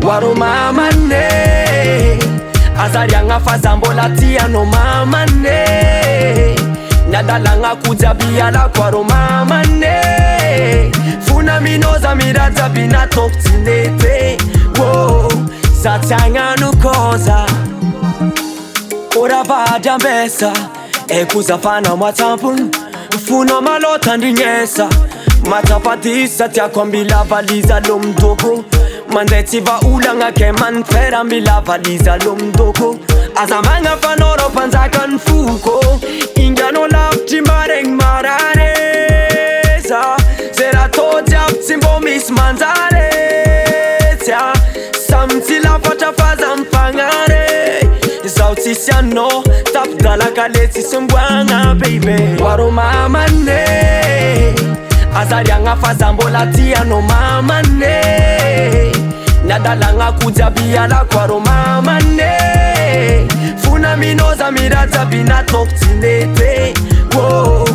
Waro mama ne Azarianga fazambola tia no mama ne Nadalanga kujabia la kwaro mama ne Funa minoza miraza bina toktinete Wow, satanga nukoza Ora vaja mbesa Ekuza fana mwatampun Funa malota ndinyesa Matapatisa tia kwambila valiza lomdoko Mandeti va ulanga ke man fera mbila valiza lomdoko Azamanga fanoro panzakan fuko Ingano lafti mareng marareza Zera todiap simbo mis manzareza Samti la fata fazam pangare Zauti siano tap dalaka leti sumbwanga baby Waro mama ne Azarianga fazambola tia no mama ne Nadalanga kujabia la kwaro mama ne Funa minoza miraza bina toktinete Wow,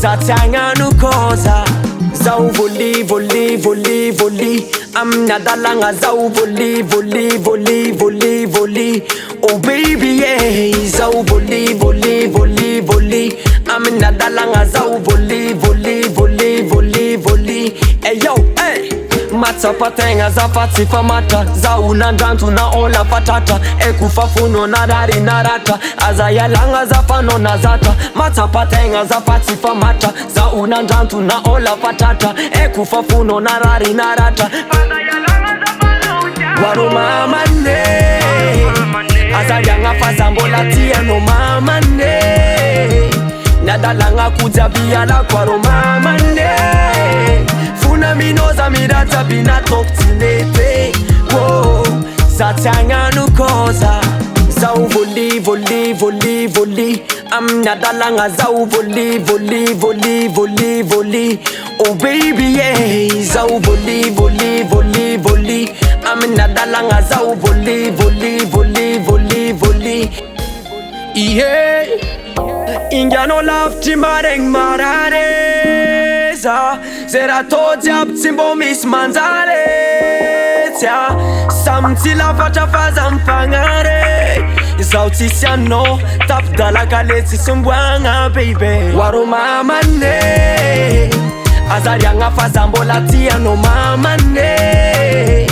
satanga nukoza Zau voli, voli, voli, voli Nadalanga zau voli, voli, voli, voli, voli Oh baby yeah Zau voli, voli, voli, voli Nadalanga zau voli, voli, voli, voli, voli Hey yo, hey Matsapatenga za fatifa mata Za unandantu na ola patata Ekufa funo na dari narata Azayalanga za fano na zata Matsapatenga za fatifa mata Za unandantu na ola patata Ekufa funo na dari narata Azayalanga za fano na Waro mama ne Azayanga fazambola tia no mama ne Nadalanga kujabia la kwaro mama ne Funa minoza mirata bina toktinete Wow, satanga nukoza Zau voli, voli, voli, voli Nadalanga zau voli, voli, voli, voli, voli Oh baby yeah Zau voli, voli, voli, voli Nadalanga zau voli, voli, voli, voli, voli Yeah Ingano lafti mareng marareza Zera todiap simbo mis manzareza Samti la fata fazam pangare Zauti siano tap dalaka leti sumbwanga baby Waro mama ne Azarianga fazambola tia no mama ne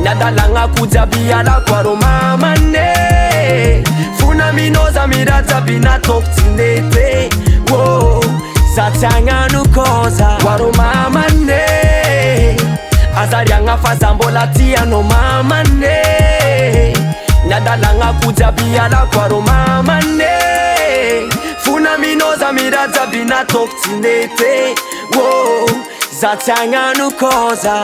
Nadalanga kujabia la kwaro mama ne Funa minoza miraza bina toktinete Wow, satanga nukoza Waro mama ne Azarianga fazambola tia no mama ne Nadalanga kujabia la kwaro mama ne Funa minoza miraza bina toktinete Wow, satanga nukoza